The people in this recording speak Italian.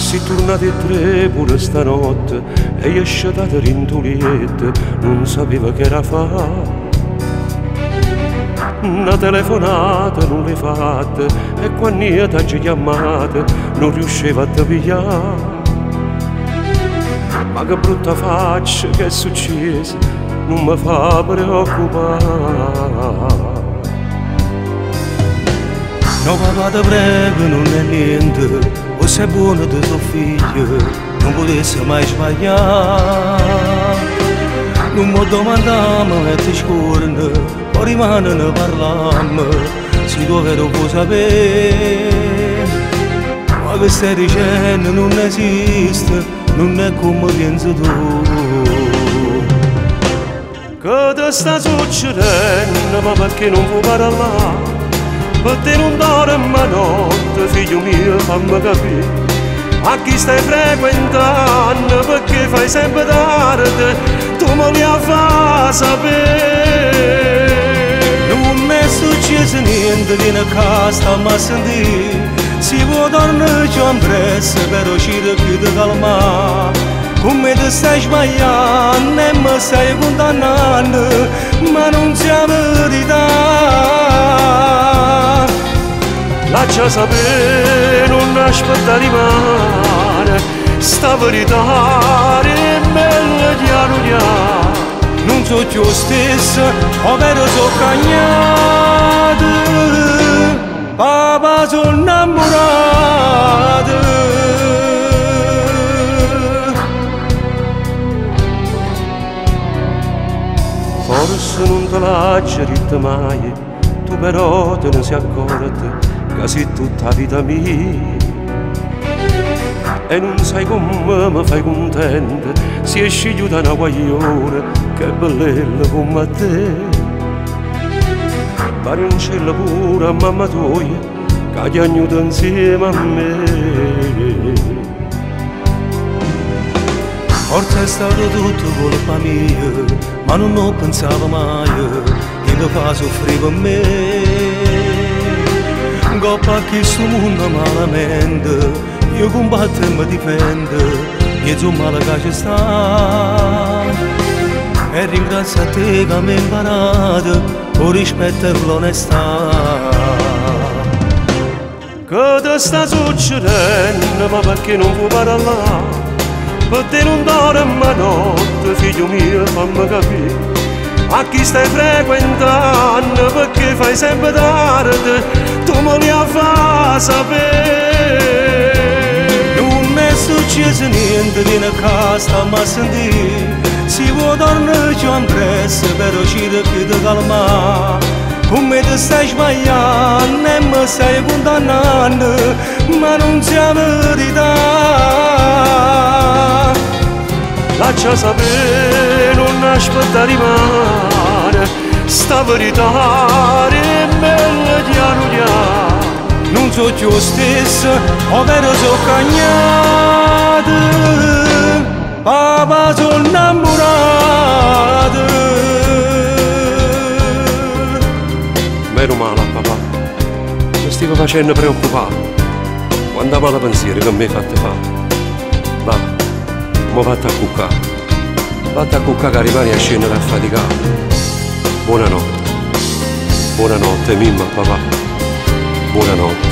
Si tornate e tre pure stanotte e gli scetate rintuliette, non sapeva che era fa. Una telefonata non l'hai fatta e quando io t'ho chiamata non riusciva a te pigliare. Ma che brutta faccia, che è successo, non mi fa preoccupare. No papà ti prego, non è niente, o sei buono di tuo figlio, non potesse mai sbagliare. Non mi domandiamo e ti scorno, poi rimane ne parliamo, si dove lo può sapere. Ma che stai dicendo non esiste, non è come pensi tu. Che ti sta succedendo, ma perché non vuoi parlare? Per te non dormo notte, figlio mio, fammi capire. A chi stai frequentando, perché fai sempre tardi, tu me li fai sapere. Non è successo niente, vieni a casa, stammi a sentire. Si può tornare giù in presso per uscire più di calma. Come ti stai sbagliando e mi stai condannando, ma non sia verità. Lascia sapere, non aspettare rimane, sta verità è bella chiaro chiaro. Non so più stesso, ovvero so cagnato, papà sono innamorato. Forse non te l'ha detto mai, tu però te ne sei accorta, che sei tutta la vita mia. E non sai come mi fai contenta, si esci giù da una guaglione, che bella come a te. Pare un cielo pure a mamma tua, che ti aiuta insieme a me. Forse è stato tutto colpa mia, ma non ho pensato mai che mi fa soffrire per me. Coppa che sto mondo malamente, io combatto e mi difendo, dietro male che ci sta. E ringrazio a te che mi hai imparato, con rispetto e l'onestà. Che ti sta succedendo, ma perché non vuoi parlare? Per te non dormo notte, figlio mio, fammi capire. A chi stai frequentando, perché fai sempre tardi, tu me li fai sapere. Non è successo niente, vieni a casa, stammi a sentire. Si può tornare giù in presso per uscire più di calma. Come ti stai sbagliando e mi stai condannando, ma non sia verità. Lascia sapere, non aspettare rimane, sta verità è bella chiaro chiaro. Non so più stesso, ovvero so cagnato, papà sono innamorato. Meno male, papà, mi stiamo facendo preoccupare. Quando male pensiero che mi hai fatto fare. Va, mo vatti a cuccare. Vatti a cuccare che rimani a scendere a faticare. Buonanotte. Buonanotte, mimma, papà. Buonanotte.